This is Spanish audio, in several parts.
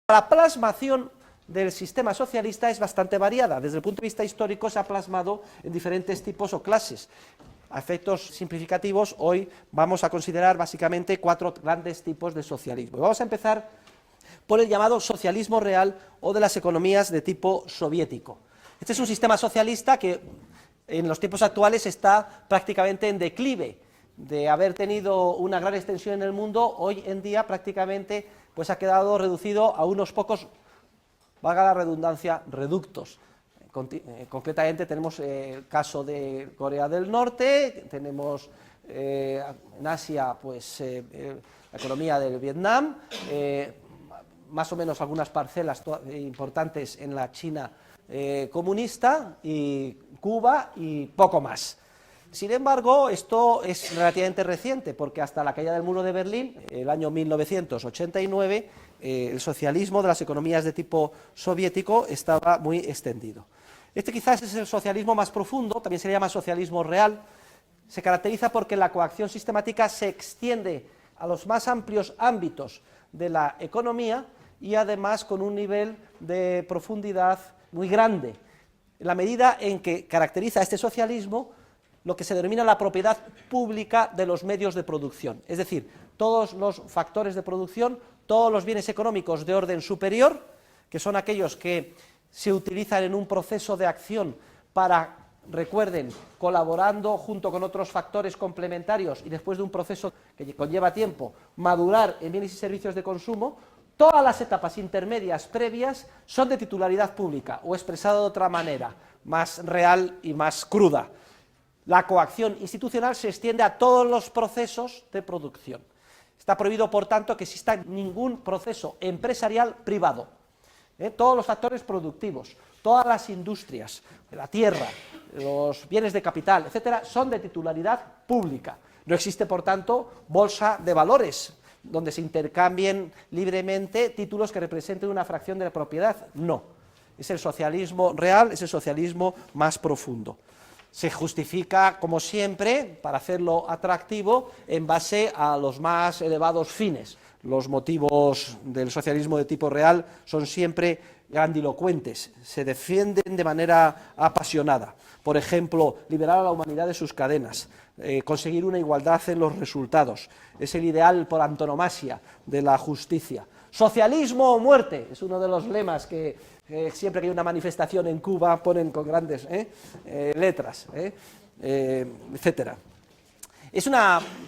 La plasmación del sistema socialista es bastante variada. Desde el punto de vista histórico se ha plasmado en diferentes tipos o clases. A efectos simplificativos, hoy vamos a considerar básicamente 4 grandes tipos de socialismo. Y vamos a empezar por el llamado socialismo real o de las economías de tipo soviético. Este es un sistema socialista que en los tiempos actuales está prácticamente en declive. De haber tenido una gran extensión en el mundo, hoy en día prácticamente pues ha quedado reducido a unos pocos, valga la redundancia, reductos. Concretamente tenemos el caso de Corea del Norte, tenemos en Asia pues la economía del Vietnam, más o menos algunas parcelas importantes en la China comunista, y Cuba y poco más. Sin embargo, esto es relativamente reciente, porque hasta la caída del muro de Berlín, el año 1989, el socialismo de las economías de tipo soviético estaba muy extendido. Este quizás es el socialismo más profundo, también se le llama socialismo real. Se caracteriza porque la coacción sistemática se extiende a los más amplios ámbitos de la economía y además con un nivel de profundidad muy grande, en la medida en que caracteriza este socialismo lo que se denomina la propiedad pública de los medios de producción, es decir, todos los factores de producción, todos los bienes económicos de orden superior, que son aquellos que se utilizan en un proceso de acción para, recuerden, colaborando junto con otros factores complementarios y después de un proceso que conlleva tiempo, madurar en bienes y servicios de consumo. Todas las etapas intermedias previas son de titularidad pública, o expresado de otra manera, más real y más cruda. La coacción institucional se extiende a todos los procesos de producción. Está prohibido, por tanto, que exista ningún proceso empresarial privado. Todos los factores productivos, todas las industrias, la tierra, los bienes de capital, etcétera, son de titularidad pública. No existe, por tanto, bolsa de valores, donde se intercambien libremente títulos que representen una fracción de la propiedad. No. Es el socialismo real, es el socialismo más profundo. Se justifica, como siempre, para hacerlo atractivo, en base a los más elevados fines. Los motivos del socialismo de tipo real son siempre grandilocuentes, se defienden de manera apasionada. Por ejemplo, liberar a la humanidad de sus cadenas, conseguir una igualdad en los resultados, es el ideal por antonomasia de la justicia. Socialismo o muerte, es uno de los lemas que siempre que hay una manifestación en Cuba ponen con grandes letras, etcétera.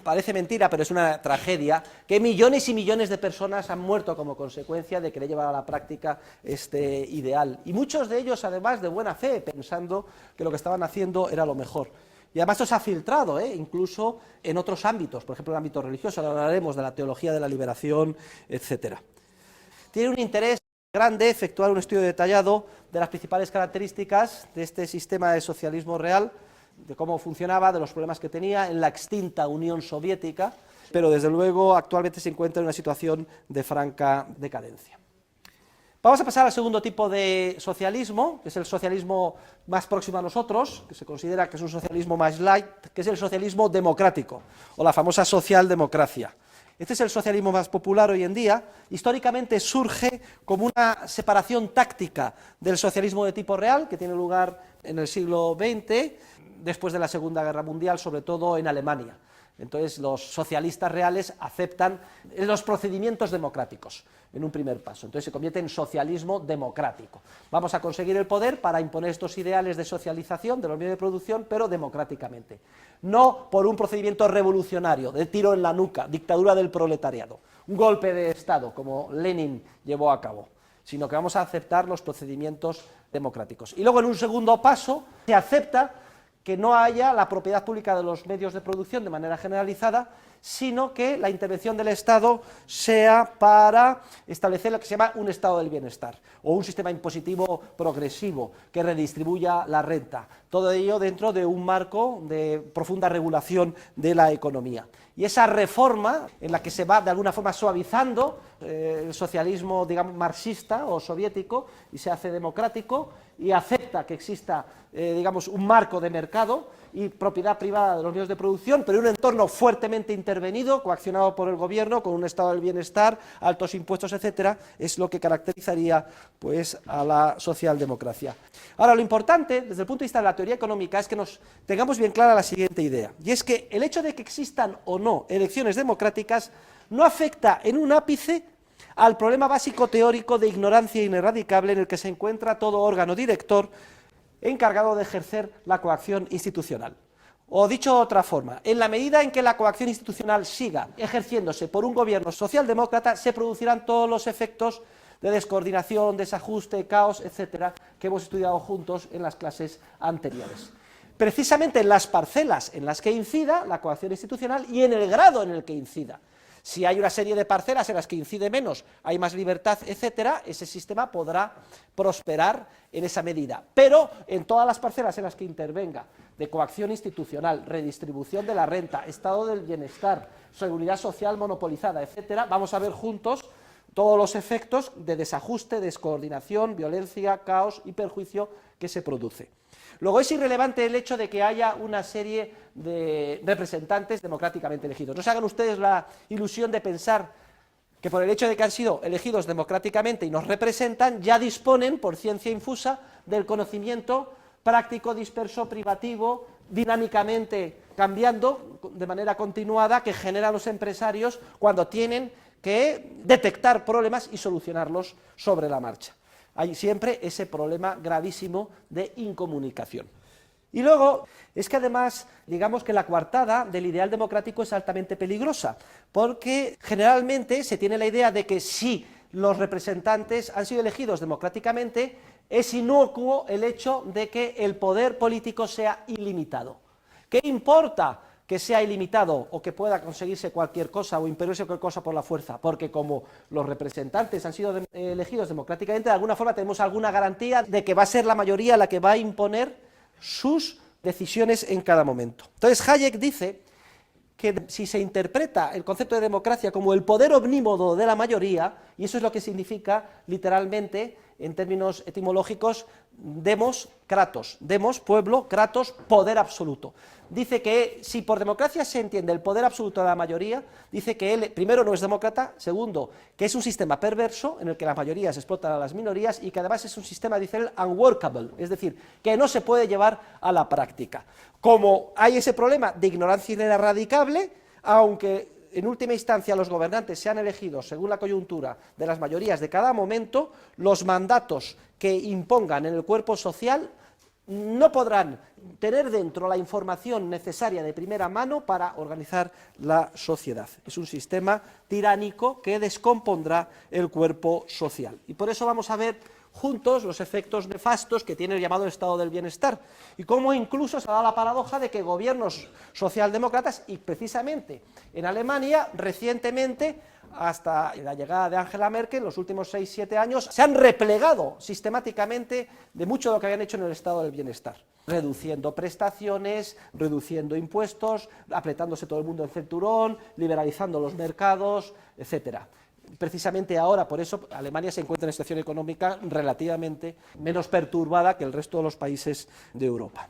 Parece mentira, pero es una tragedia, que millones y millones de personas han muerto como consecuencia de querer llevar a la práctica este ideal. Y muchos de ellos, además, de buena fe, pensando que lo que estaban haciendo era lo mejor. Y además esto se ha filtrado, incluso en otros ámbitos, por ejemplo en el ámbito religioso, ahora hablaremos de la teología de la liberación, etc. Tiene un interés grande efectuar un estudio detallado de las principales características de este sistema de socialismo real, de cómo funcionaba, de los problemas que tenía en la extinta Unión Soviética, pero desde luego actualmente se encuentra en una situación de franca decadencia. Vamos a pasar al segundo tipo de socialismo, que es el socialismo más próximo a nosotros, que se considera que es un socialismo más light, que es el socialismo democrático, o la famosa socialdemocracia. Este es el socialismo más popular hoy en día. Históricamente surge como una separación táctica del socialismo de tipo real, que tiene lugar en el siglo XX, después de la Segunda Guerra Mundial, sobre todo en Alemania. Entonces los socialistas reales aceptan los procedimientos democráticos en un primer paso, entonces se convierte en socialismo democrático. Vamos a conseguir el poder para imponer estos ideales de socialización de los medios de producción, pero democráticamente, no por un procedimiento revolucionario, de tiro en la nuca, dictadura del proletariado, un golpe de Estado como Lenin llevó a cabo, sino que vamos a aceptar los procedimientos democráticos. Y luego en un segundo paso se acepta que no haya la propiedad pública de los medios de producción de manera generalizada, sino que la intervención del Estado sea para establecer lo que se llama un estado del bienestar, o un sistema impositivo progresivo que redistribuya la renta, todo ello dentro de un marco de profunda regulación de la economía. Y esa reforma, en la que se va de alguna forma suavizando el socialismo, digamos, marxista o soviético, y se hace democrático, y acepta que exista, digamos, un marco de mercado, y propiedad privada de los medios de producción, pero en un entorno fuertemente intervenido, coaccionado por el gobierno, con un estado del bienestar, altos impuestos, etcétera, es lo que caracterizaría pues a la socialdemocracia. Ahora, lo importante, desde el punto de vista de la teoría económica, es que nos tengamos bien clara la siguiente idea, y es que el hecho de que existan o no elecciones democráticas no afecta en un ápice al problema básico teórico de ignorancia ineradicable en el que se encuentra todo órgano director encargado de ejercer la coacción institucional. O dicho de otra forma, en la medida en que la coacción institucional siga ejerciéndose por un gobierno socialdemócrata, se producirán todos los efectos de descoordinación, desajuste, caos, etcétera, que hemos estudiado juntos en las clases anteriores. Precisamente en las parcelas en las que incida la coacción institucional y en el grado en el que incida. Si hay una serie de parcelas en las que incide menos, hay más libertad, etcétera, ese sistema podrá prosperar en esa medida. Pero en todas las parcelas en las que intervenga de coacción institucional, redistribución de la renta, estado del bienestar, seguridad social monopolizada, etcétera, vamos a ver juntos todos los efectos de desajuste, descoordinación, violencia, caos y perjuicio que se produce. Luego es irrelevante el hecho de que haya una serie de representantes democráticamente elegidos. No se hagan ustedes la ilusión de pensar que por el hecho de que han sido elegidos democráticamente y nos representan, ya disponen, por ciencia infusa, del conocimiento práctico, disperso, privativo, dinámicamente cambiando de manera continuada, que generan los empresarios cuando tienen que detectar problemas y solucionarlos sobre la marcha. Hay siempre ese problema gravísimo de incomunicación. Y luego, es que además, digamos que la coartada del ideal democrático es altamente peligrosa, porque generalmente se tiene la idea de que si los representantes han sido elegidos democráticamente, es inocuo el hecho de que el poder político sea ilimitado. ¿Qué importa que sea ilimitado o que pueda conseguirse cualquier cosa o imponerse cualquier cosa por la fuerza? Porque como los representantes han sido elegidos democráticamente, de alguna forma tenemos alguna garantía de que va a ser la mayoría la que va a imponer sus decisiones en cada momento. Entonces Hayek dice que si se interpreta el concepto de democracia como el poder omnímodo de la mayoría, y eso es lo que significa literalmente, en términos etimológicos, demos, kratos, demos, pueblo, kratos, poder absoluto. Dice que si por democracia se entiende el poder absoluto de la mayoría, dice que él, primero, no es demócrata, segundo, que es un sistema perverso en el que las mayorías explotan a las minorías y que además es un sistema, dice él, unworkable, es decir, que no se puede llevar a la práctica. Como hay ese problema de ignorancia ineradicable, aunque en última instancia los gobernantes sean elegidos según la coyuntura de las mayorías de cada momento, los mandatos que impongan en el cuerpo social no podrán tener dentro la información necesaria de primera mano para organizar la sociedad. Es un sistema tiránico que descompondrá el cuerpo social. Y por eso vamos a ver juntos los efectos nefastos que tiene el llamado estado del bienestar y cómo incluso se da la paradoja de que gobiernos socialdemócratas, y precisamente en Alemania recientemente, hasta la llegada de Angela Merkel, en los últimos 6-7 años, se han replegado sistemáticamente de mucho de lo que habían hecho en el estado del bienestar, reduciendo prestaciones, reduciendo impuestos, apretándose todo el mundo el cinturón, liberalizando los mercados, etcétera. Precisamente ahora, por eso, Alemania se encuentra en una situación económica relativamente menos perturbada que el resto de los países de Europa.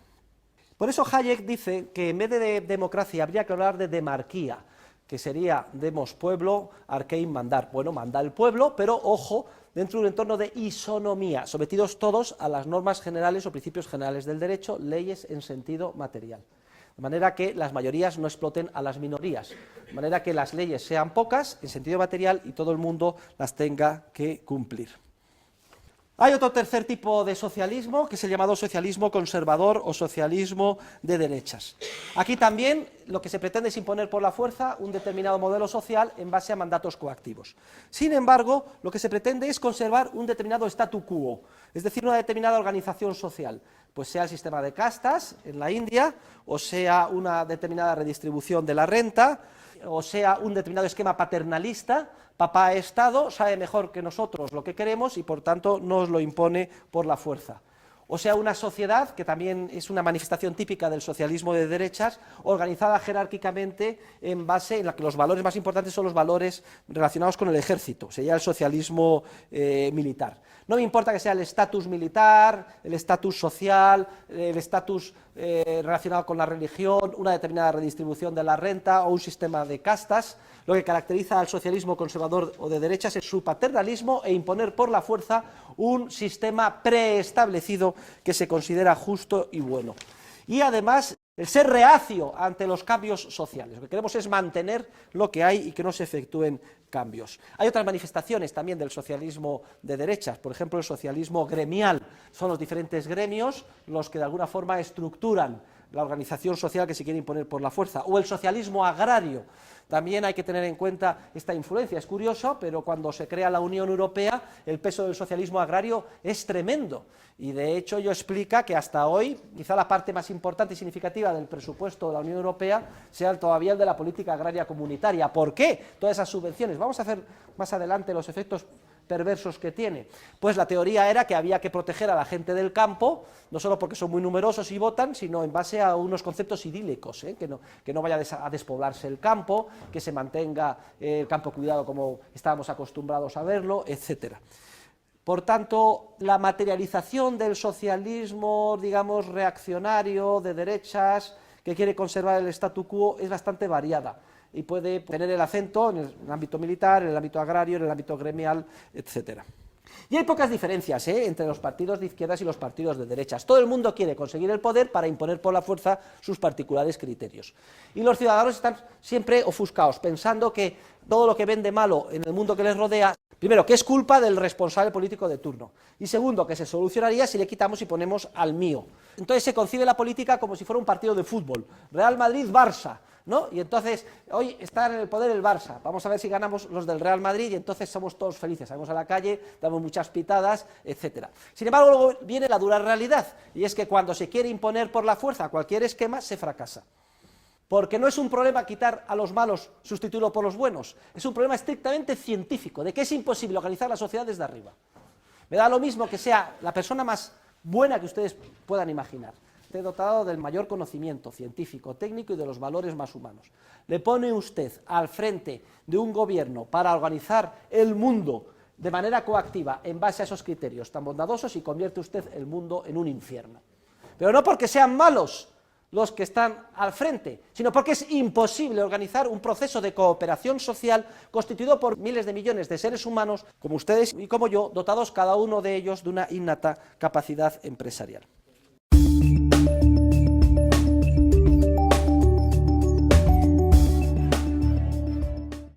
Por eso Hayek dice que en vez de democracia habría que hablar de demarquía, que sería demos pueblo, archein mandar. Bueno, manda el pueblo, pero ojo, dentro de un entorno de isonomía, sometidos todos a las normas generales o principios generales del derecho, leyes en sentido material. De manera que las mayorías no exploten a las minorías, de manera que las leyes sean pocas en sentido material y todo el mundo las tenga que cumplir. Hay otro tercer tipo de socialismo, que es el llamado socialismo conservador o socialismo de derechas. Aquí también lo que se pretende es imponer por la fuerza un determinado modelo social en base a mandatos coactivos. Sin embargo, lo que se pretende es conservar un determinado statu quo, es decir, una determinada organización social, pues sea el sistema de castas en la India, o sea una determinada redistribución de la renta, o sea un determinado esquema paternalista. Papá Estado sabe mejor que nosotros lo que queremos y por tanto nos lo impone por la fuerza. o sea, una sociedad, que también es una manifestación típica del socialismo de derechas, organizada jerárquicamente en base en la que los valores más importantes son los valores relacionados con el ejército, sería el socialismo militar. No me importa que sea el estatus militar, el estatus social, el estatus relacionado con la religión, una determinada redistribución de la renta o un sistema de castas. Lo que caracteriza al socialismo conservador o de derechas es su paternalismo e imponer por la fuerza un sistema preestablecido que se considera justo y bueno. Y además el ser reacio ante los cambios sociales. Lo que queremos es mantener lo que hay y que no se efectúen cambios. Hay otras manifestaciones también del socialismo de derechas, por ejemplo el socialismo gremial. Son los diferentes gremios los que de alguna forma estructuran la organización social que se quiere imponer por la fuerza, o el socialismo agrario. También hay que tener en cuenta esta influencia. Es curioso, pero cuando se crea la Unión Europea, el peso del socialismo agrario es tremendo, y de hecho ello explica que hasta hoy, quizá la parte más importante y significativa del presupuesto de la Unión Europea sea todavía el de la política agraria comunitaria. ¿Por qué todas esas subvenciones? Vamos a hacer más adelante los efectos perversos que tiene. Pues la teoría era que había que proteger a la gente del campo, no solo porque son muy numerosos y votan, sino en base a unos conceptos idílicos, que no vaya a despoblarse el campo, que se mantenga el campo cuidado como estábamos acostumbrados a verlo, etcétera. Por tanto, la materialización del socialismo, digamos, reaccionario, de derechas, que quiere conservar el statu quo, es bastante variada y puede tener el acento en el ámbito militar, en el ámbito agrario, en el ámbito gremial, etcétera. Y hay pocas diferencias entre los partidos de izquierdas y los partidos de derechas. Todo el mundo quiere conseguir el poder para imponer por la fuerza sus particulares criterios. Y los ciudadanos están siempre ofuscados, pensando que todo lo que ven de malo en el mundo que les rodea, primero, que es culpa del responsable político de turno, y segundo, que se solucionaría si le quitamos y ponemos al mío. Entonces se concibe la política como si fuera un partido de fútbol, Real Madrid-Barça, ¿no? Y entonces, hoy está en el poder el Barça, vamos a ver si ganamos los del Real Madrid y entonces somos todos felices, salimos a la calle, damos muchas pitadas, etcétera. Sin embargo, luego viene la dura realidad, y es que cuando se quiere imponer por la fuerza cualquier esquema, se fracasa. Porque no es un problema quitar a los malos, sustituirlo por los buenos, es un problema estrictamente científico, de que es imposible organizar la sociedad desde arriba. Me da lo mismo que sea la persona más buena que ustedes puedan imaginar, esté dotado del mayor conocimiento científico, técnico y de los valores más humanos. Le pone usted al frente de un gobierno para organizar el mundo de manera coactiva en base a esos criterios tan bondadosos y convierte usted el mundo en un infierno. Pero no porque sean malos los que están al frente, sino porque es imposible organizar un proceso de cooperación social constituido por miles de millones de seres humanos, como ustedes y como yo, dotados cada uno de ellos de una innata capacidad empresarial.